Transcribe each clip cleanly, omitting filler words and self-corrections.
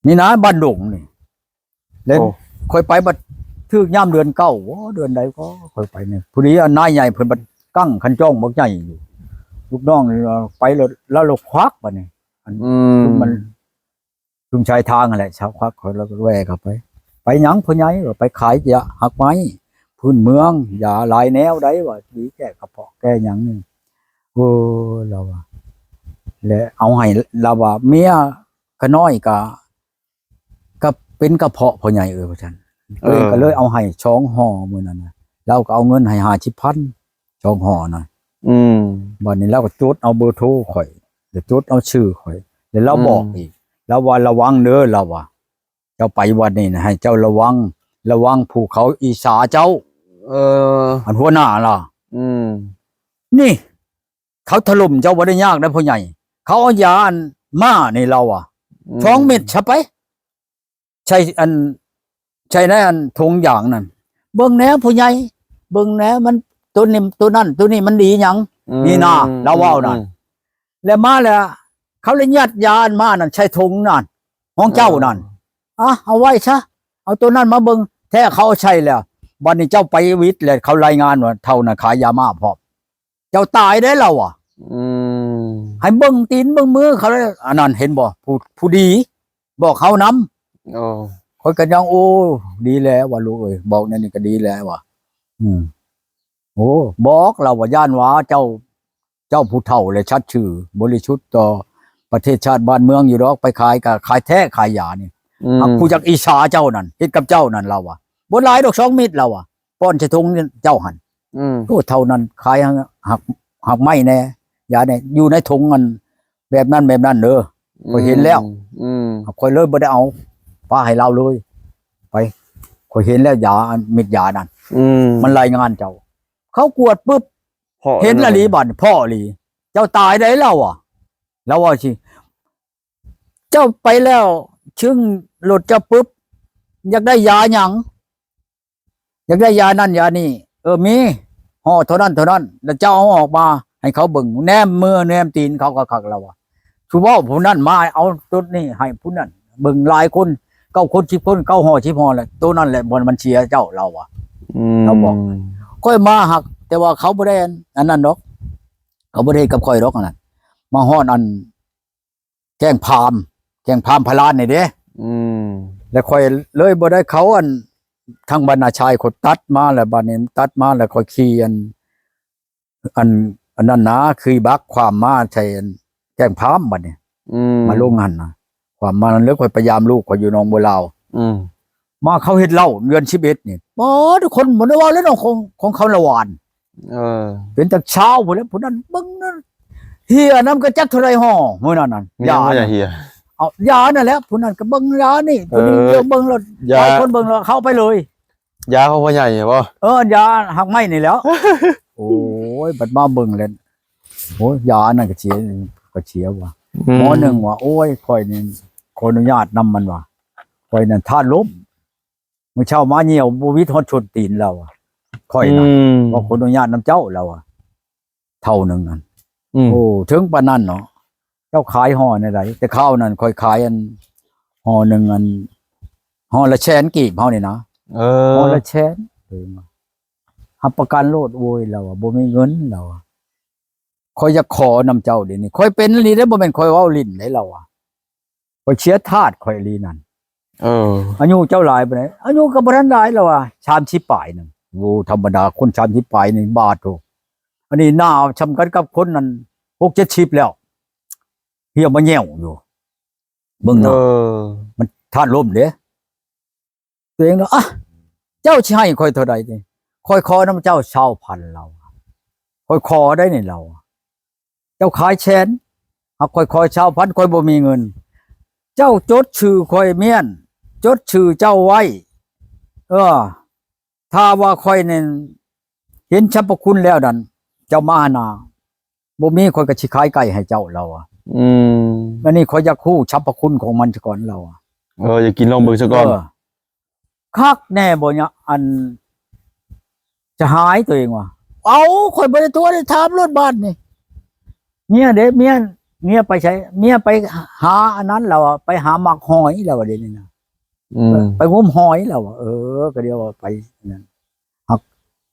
นี่นะบ้านดงนี่เล่นค่อยไปบัดถึกย่ามเดือนเก้าเดือนใดก็ค่อยไปเนี่ยผู้นี้นายใหญ่เพิ่นบัดกั้งคันจ้องบักใหญ่อยู่ลูกน้องนี่ไปแล้วเราควักบัดนี่คือมันชุมชายทางนั่นแหละชาวควักเขาแล้วก็แวกเข้าไปหยังพ่อใหญ่ไปขายยาหักไม้พื้นเมืองยาหลายแนวได้ว่าดีแก้กระเพาะแก้หยังนี่เราว่าและเอาให้เราว่าเมียก็น้อยก็เป็นกระเพาะพ่อใหญ่พ่อฉันก็เลยเอาให้ช่องห่อมื้อนั้นน่ะเราก็เอาเงินให้50,000ช่องห่อน่ะบัดนี้เราก็จดเอาเบอร์โทรข่อยเดี๋ยวจดเอาชื่อข่อยเดี๋ยวเราบอกอีกแล้วว่าระวังเด้อเราว่าเจ้าไปวันนี้นะให้เจ้าระวังภูเขาอีสาเจ้าอันหัวหน้าล่ะนี่เขาถล่มเจ้าบ่ได้ยากนะพ่อใหญ่เขาเอายาอันมานี่เรา2 เม็ดใช่ไปใช่ในอันทงอย่างนั้นเบิ่งแหน่พ่อใหญ่เบิ่งแหน่มันตัวนี้ตัวนั้นตัวนี้มันดีหยังนี่นะเราเว้านั่นแล้วมาแล้วเขาเลยยัดยาอันมานั่นใช้ทงนั่นของเจ้านั่นเอาไว้ซะเอาตัวนั้นมาเบิ่งแท้เขาใช่แล้วบัดนี้เจ้าไปวิทย์เลยเขารายงานว่าเท่านั้นขายยามาพร้อมเจ้าตายได้เราให้เบิ่งตีนเบิ่งมือเขาเลยอันนั้นเห็นบ่ผู้ดีบอกเขานำคนกันยังโอ้ดีแล้วว่าลูกเอ้ยบอกนั่นนี่ก็ดีแล้วว่ะบอกเราว่าย่านว่าเจ้าผู้เฒ่าเลยชัดชื่อบริสุทธิ์ต่อประเทศชาติบ้านเมืองอยู่ดอกไปขายกับขายแท้ขายยานี่ผู้จากอีสาเจ้านั่นเฮ็ดกับเจ้านั่นเราบ่หลายดอก2 เม็ดเราป้อนใส่ถุงเจ้าหั่นเท่านั้นขายหักไม้แน่ยาเนี่ยอยู่ในถุงมันแบบนั้นเด้อข้อยเห็นแล้วข้อยเลยบ่ได้เอาป้าให้เราเลยไปข้อยเห็นแล้วยาเม็ดยานั่นมันรายงานเจ้าเขากวดปุ๊บเห็นละลีบัดพ่อลีเจ้าตายได้แล้วแล้วว่าสิเจ้าไปแล้วชึ่งหลุดเจ้าปุ๊บอยากได้ยาหยังอยากได้ยานั่นยานี่มีห่อเท่านั้นแล้วเจ้าเอาออกมาให้เขาเบิ่งแนมมือแนมตีนเขาก็คักแล้วคือว่าผู้นั้นมาเอาตัวนี้ให้ผู้นั้นเบิ่งหลายคน9 คน10 คน9ห่อ10ห่อแหละตัวนั้นแหละมันเชียร์เจ้าเราเราบอกค่อยมาหักแต่ว่าเขาบ่ได้อันนั้นดอกเขาบ่ได้กับค่อยดอกอันนั้นมาฮอดอันแกงพามพลานนี่เด้แล้วค่อยเลยบ่ได้เขาอันทางบรรณาชายคนตัดมาแล้วบัดนี้ตัดมาแล้วค่อยขี่อันนั้นนะคือบักความมาใช่แกงพามบัดนี้มาลงหันนะความมานั้นเลยค่อยพยายามลูกค่อยอยู่หนองบัวลาวมาเขาเฮ็ดเหล้าเดือน11นี่ทุกคนบ่ได้ว่าแล้วน้องของเขาละหวานเป็นจากเช้าพุ่นแล้วผู้นั้นเบิ่งนั่นเฮียน้ำกระจักเท่าไรห่อมื้อนั้นน่ะยาเฮียเอายานั่นแหละผู้นั้นก็เบิ่งยานี่ตัวนี้เบิ่งแล้วหลายคนเบิ่งแล้วเข้าไปเลยยาเขาพ่อใหญ่บ่ยาหักไม้นี่แล้วโอ้ยบัดมาเบิ่งแล้วโอ้ยยานั่นก็เสียว่ะหมอนึงว่าโอ้ยข่อยนี่ขออนุญาตนำมันว่ะข่อยนั่นท่านล้มมื้อเช้ามาเหี่ยวบ่วิทย์ฮอดชนตีนเราข่อยน่ะบ่ขออนุญาตนำเจ้าเราเท่านึงนั่นโอ้ถึงปานนั้นเนาะเจ้าขายห่อในใดแต่ข้าวนั่นค่อยขายอันห่อนึงอันห่อละแสนกีบเฮานี่นะห่อละแสนรับประกันโลดโวยเราบ่มีเงินเราค่อยจะขอนำเจ้าเดี๋ยวนี้ค่อยเป็นลีได้บ่แม่นค่อยเว้าลิ้นได้เราค่อยเชียร์ทาสค่อยลีนั่นอายุเจ้าหลายปานใดอายุก็บ่ทันหลายแล้ว30ปลายนึงโอ้ธรรมดาคน30ปลายนี่บาดโตอันนี้หน้าชำกันกับคนนั้น6-70แล้วเหี่ยวมาแย่วอยู่เบิ่งเนาะมันท่านล้มเด้ตัวเองเนาะเจ้าสิให้ค่อยเท่าใดนี่ค่อยขอนำเจ้า20,000เราค่อยขอได้นี่เราเจ้าขายแสนหากค่อย20,000ค่อยบ่มีเงินเจ้าจดชื่อค่อยเมียนจดชื่อเจ้าไว้ถ้าว่าค่อยนี่เห็นสรรพคุณแล้วนั่นเจ้ามานาบ่มีค่อยก็สิขายไก่ให้เจ้าเราอันนี้ค่อยอยากฮู้สรรพคุณของมันซะก่อนเราอยากกินลองเบิ่งซะก่อนคักแน่บ่เนี่ยอันจะหายตัวเองว่ะเอาค่อยบ่ได้ตัวได้ถามรถบ้านนี่เมียเด้เมีย เมียไปใช้เมียไปหาอันนั้นเราอะไปหาหมักหอยเราอะเดี๋ยวนี้นะ อืม ไปงมหอยเราอะก็เดียวว่าไปนั่นฮัก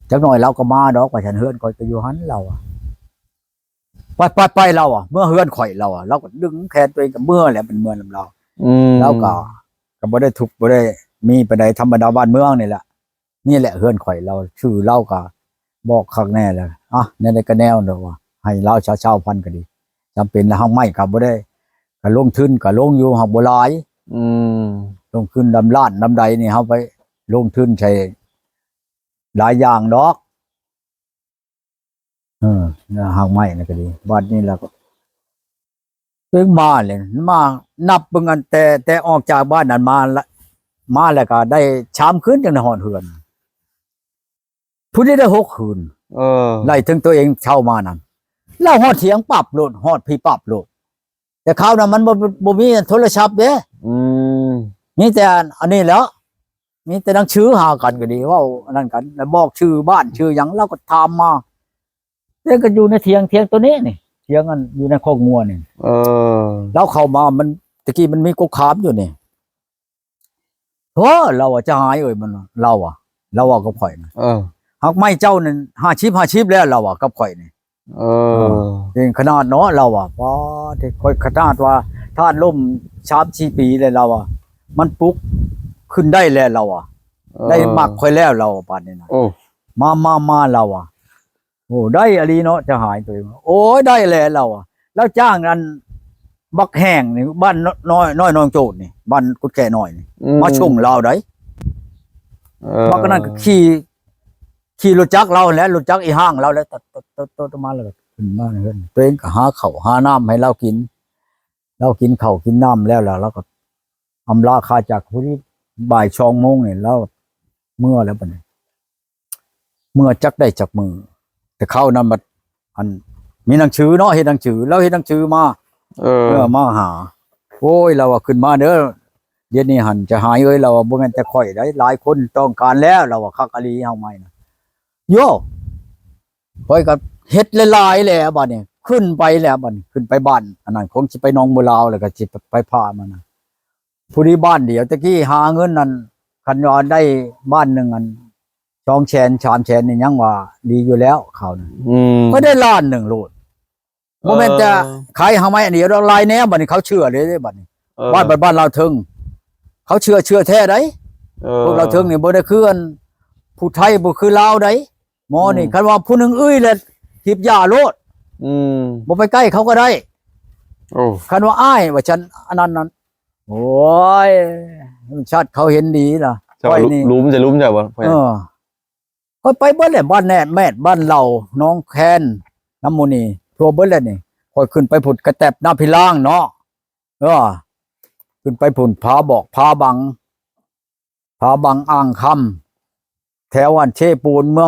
จักหน่อยเราก็มาดอกว่าฉันเฮือนข่อยก็อยู่หันเราอะไปเราอะเมื่อเฮือนข่อยเราอะเราก็ดึงแขนตัวเองกับเมื่อแหละเป็นเมื่อนำเรา อืม แล้วก็บ่ได้ทุกข์บ่ได้มีปานใดธรรมดาบ้านเมืองนี่แหละนี่แหละเฮือนข่อยเราชื่อเราก็บอกคักแน่เลยอ่ะแนวใดก็แนวเด้อว่าให้เราเช่าพันก็ดีจำเป็นแล้วเฮาไม่ก็บ่ได้ก็ลงทุนก็ลงอยู่หักบ่หลาย อืม ลงทุนดำล้านดำใดนี่เฮาไปลงทุนใช้หลายอย่างดอกหางไม้นี่ก็ดีบ้านนี้แล้วก็เพิ่งมาเลยมานับเบิ่งอันแต่ออกจากบ้านนั้นมาแล้วก็ได้ชามคืนจังได้ฮอดเฮือนผู้ใดได้6คืน เออ ไล่ถึงตัวเองเช่ามานั่นเล่าฮอดเถียงปรับโลดฮอดพี่ปรับโลดแต่คราวนั้นมันบ่มีโทรศัพท์เด้ อืม มีแต่อันนี้แหล้วมีแต่หนังชื่อหากันก็ดีเว่าอันนั้นกันแล้วบอกชื่อบ้านชื่อหยังเราก็ถามมาเรื่องก็อยู่ในเถียงตัวนี้นี่เถียงกันอยู่ในคอกงัวนี่ เออ เราเข้ามามันตะกี้มันมีกกขามอยู่นี่โอ้เราอะจะหายเอ่ยมันเราอะกับข่อยนะ เออ หากไม่เจ้านั่น50แล้วเราอะกับข่อยนี่ เออ เองขนาดเนาะเราอะพอที่ค่อยขนาดว่าท่านล่ม3-4ปีเลยเราอะมันปลุกขึ้นได้แล้วเราอะได้มักค่อยแล้วเราปานนี้นะ โอ้ มาเราอ่ะโอ้ได้อะไรเนาะจะหายตัวเองโอ้ยได้แล้วเราอ่ะแล้วจ้างนั้นบักแห้งนี่บ้านน้อยนองโจดนี่บ้านกุดแก่น้อยนี่มาชงเราได้บักนั้นก็ขี่รถจักรเราแล้วรถจักรอีห้างเราแล้วตมาเลยขึ้นมาเฮือนตัวเองก็หาข้าวหาน้ำให้เรากินข้าวกินน้ำแล้วเราก็อำลาคาจากผู้ที่บ่าย2 โมงนี่แล้วเมื่อแล้วบัดนี้เมื่อจักได้จากมือแต่เข้านั้นบัดอันมีหนังสือเนาะเฮ็ดหนังสือแล้วเฮ็ดหนังสือมา เออ มาหาโอ้ยเราว่าขึ้นมาเด้อเดี๋ยวนี้หันจะหายเอ้ยเราว่าบ่แม่นแต่ข่อยได้หลายคนต้องการแล้วเราว่าคักอะลีเฮาไม่นะโยข่อยก็เฮ็ดหลายๆแล้วบัดนี้ขึ้นไปแล้วบัดนี้ขึ้นไปบ้านอันนั้นคงสิไปหนองบัวลาวแล้วก็สิไปพามันนะผู้ที่บ้านเดียวตะกี้หาเงินนั่นคันว่าได้บ้านหนึงอัน2 แสน3 แสนนี่ยังว่าดีอยู่แล้วเขานะ อืม ก็ได้ล้านหนึ่งโลดโมเมนต์จะขายเฮาไหมอันนี้เราลายแนวบัดนี้เขาเชื่อเลยเด้บัดนี้บ้านเราถึงเขาเชื่อแท้ได้พวกเราถึงนี่บ่ได้คืออันผู้ไทยบ่คือลาวได้หมอนี่คันว่าผู้หนึงแล้วทิบยาโลด อืม บ่ไปใกล้เขาก็ได้ โอ้ คันว่าอ้ายว่าฉันอันนั้นโอ้ยชัดเขาเห็นดีล่ะ จะว่าลุ้มจะบ่พ่อใหญ่ ก็ไปเบิ้ลแหละบ้านแน่แม่บ้านเราน้องแคนน้ำมูนีทัวเบิ้ลแหละนี่ค่อยขึ้นไปผุดกระแตบหน้าพิล่างเนาะขึ้นไปผุดผาบอกผาบังอ่างคำแถวอันเชปูนเมือง